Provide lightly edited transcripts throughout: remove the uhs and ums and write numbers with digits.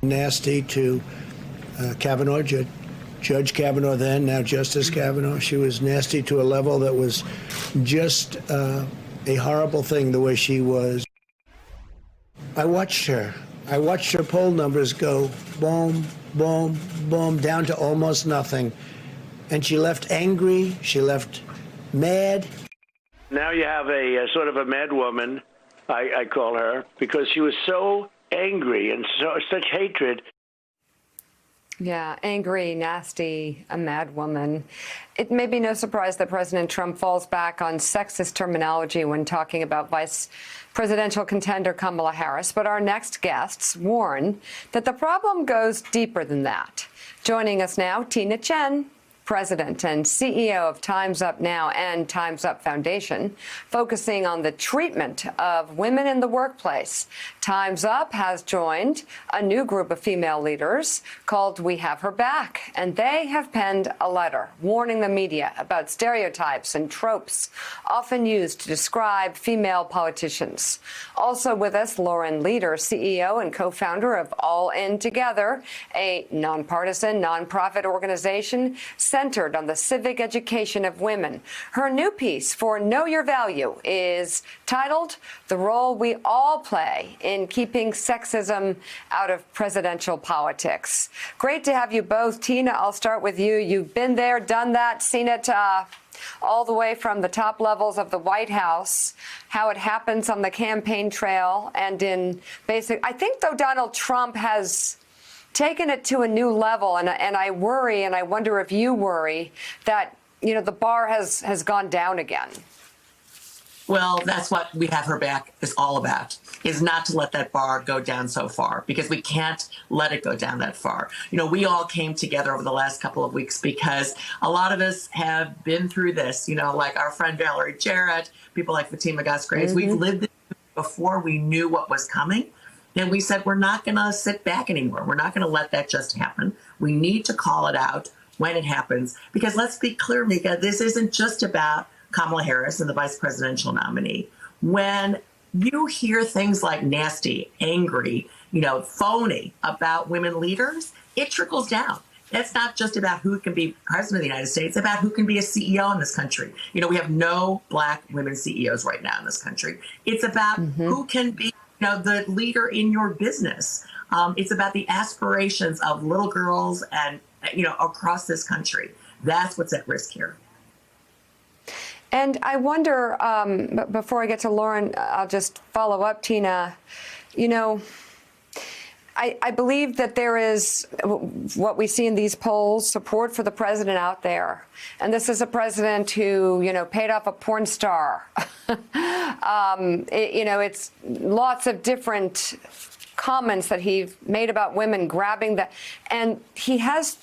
Nasty to Kavanaugh, Judge Kavanaugh then, now Justice Kavanaugh. She was nasty to a level that was just a horrible thing, the way she was. I watched her. I watched her poll numbers go boom, boom, boom, down to almost nothing. And she left angry. She left mad. Now you have a sort of a mad woman, I call her, because she was so angry and such hatred. Yeah, angry, nasty, a mad woman. It may be no surprise that President Trump falls back on sexist terminology when talking about vice presidential contender Kamala Harris. But our next guests warn that the problem goes deeper than that. Joining us now, Tina Chen, President and CEO of Time's Up Now and Time's Up Foundation, focusing on the treatment of women in the workplace. Time's Up has joined a new group of female leaders called We Have Her Back, and they have penned a letter warning the media about stereotypes and tropes often used to describe female politicians. Also with us, Lauren Leader, CEO and co-founder of All In Together, a nonpartisan, nonprofit organization centered on the civic education of women. Her new piece for Know Your Value is titled The Role We All Play in Keeping Sexism Out of Presidential Politics. Great to have you both. Tina, I'll start with you. You've been there, done that, seen it all the way from the top levels of the White House, how it happens on the campaign trail and in basic. I think, though, Donald Trump has taken it to a new level, and I worry, and I wonder if you worry, that, you know, the bar has gone down again. Well, that's what We Have Her Back is all about, is not to let that bar go down so far, because we can't let it go down that far. You know, we all came together over the last couple of weeks because a lot of us have been through this, you know, like our friend Valerie Jarrett, people like Fatima Gas-Graves. We've lived this before we knew what was coming. And we said, we're not going to sit back anymore. We're not going to let that just happen. We need to call it out when it happens. Because let's be clear, Mika, this isn't just about Kamala Harris and the vice presidential nominee. When you hear things like nasty, angry, you know, phony about women leaders, it trickles down. It's not just about who can be president of the United States, it's about who can be a CEO in this country. You know, we have no black women CEOs right now in this country. It's about who can be, you know, the leader in your business. It's about the aspirations of little girls and, you know, across this country. That's what's at risk here. And I wonder, before I get to Lauren, I'll just follow up, Tina. You know, I believe that there is, what we see in these polls, support for the president out there. And this is a president who, you know, paid off a porn star. You know, it's lots of different comments that he made about women grabbing the, and he has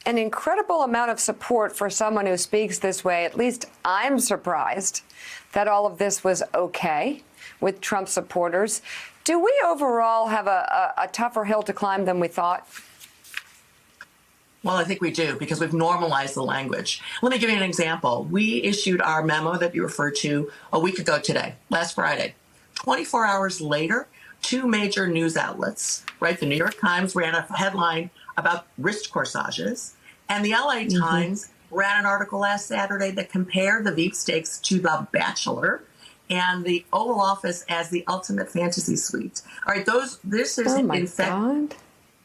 an incredible amount of support for someone who speaks this way. At least I'm surprised that all of this was okay with Trump supporters. Do we overall have a tougher hill to climb than we thought? Well, I think we do, because we've normalized the language. Let me give you an example. We issued our memo that you referred to a week ago today, last Friday. 24 hours later, two major news outlets, right? The New York Times ran a headline about wrist corsages, and the LA Times ran an article last Saturday that compared the Veep stakes to The Bachelor and the Oval Office as the ultimate fantasy suite. All right, this is in fact,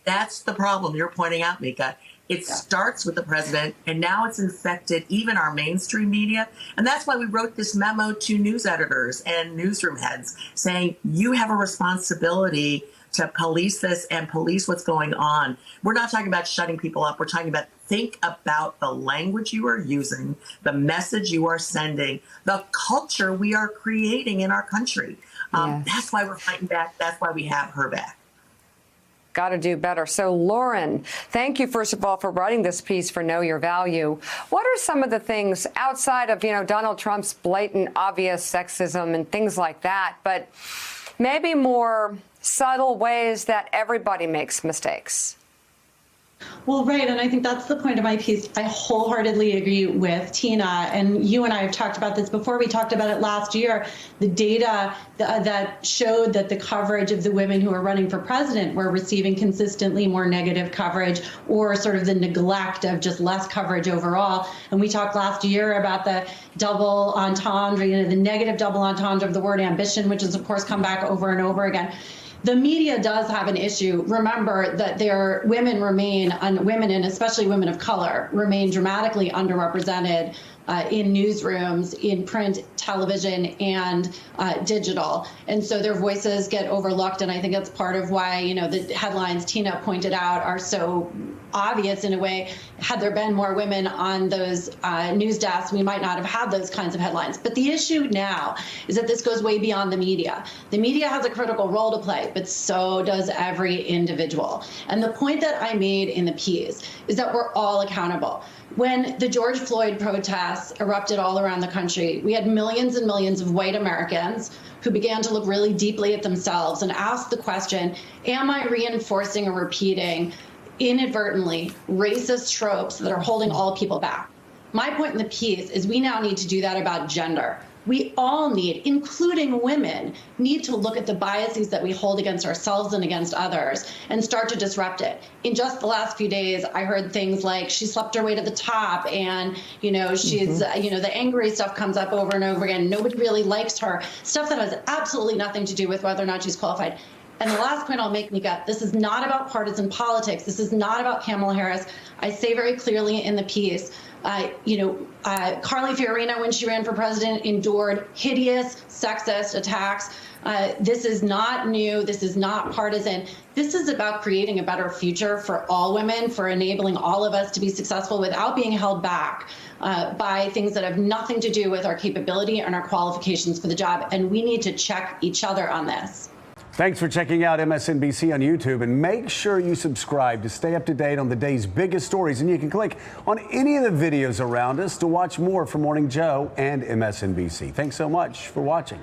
that's the problem you're pointing out, Mika. It starts with the president, and now it's infected even our mainstream media. And that's why we wrote this memo to news editors and newsroom heads saying, you have a responsibility to police this and police what's going on. We're not talking about shutting people up. We're talking about, think about the language you are using, the message you are sending, the culture we are creating in our country. That's why we're fighting back. That's why we have her back. Got to do better. So, Lauren, thank you, first of all, for writing this piece for Know Your Value. What are some of the things outside of, you know, Donald Trump's blatant, obvious sexism and things like that, but maybe more subtle ways that everybody makes mistakes? Well, right. And I think that's the point of my piece. I wholeheartedly agree with Tina. And you and I have talked about this before. We talked about it last year. The data that showed that the coverage of the women who are running for president were receiving consistently more negative coverage, or sort of the neglect of just less coverage overall. And we talked last year about the double entendre, the negative double entendre of the word ambition, which has, of course, come back over and over again. The media does have an issue. Remember that women and especially women of color remain dramatically underrepresented in newsrooms, in print, television, and digital. And so their voices get overlooked. And I think that's part of why, the headlines Tina pointed out are so obvious in a way. Had there been more women on those news desks, we might not have had those kinds of headlines. But the issue now is that this goes way beyond the media. The media has a critical role to play, but so does every individual. And the point that I made in the piece is that we're all accountable. When the George Floyd protests erupted all around the country, we had millions and millions of white Americans who began to look really deeply at themselves and ask the question, am I reinforcing or repeating inadvertently racist tropes that are holding all people back? My point in the piece is we now need to do that about gender. We all need, including women, need to look at the biases that we hold against ourselves and against others and start to disrupt it. In just the last few days, I heard things like she slept her way to the top and, she's, the angry stuff comes up over and over again. Nobody really likes her. Stuff that has absolutely nothing to do with whether or not she's qualified. And the last point I'll make, Mika, this is not about partisan politics. This is not about Kamala Harris. I say very clearly in the piece, Carly Fiorina, when she ran for president, endured hideous sexist attacks. This is not new. This is not partisan. This is about creating a better future for all women, for enabling all of us to be successful without being held back by things that have nothing to do with our capability and our qualifications for the job. And we need to check each other on this. Thanks for checking out MSNBC on YouTube, and make sure you subscribe to stay up to date on the day's biggest stories. And you can click on any of the videos around us to watch more from Morning Joe and MSNBC. Thanks so much for watching.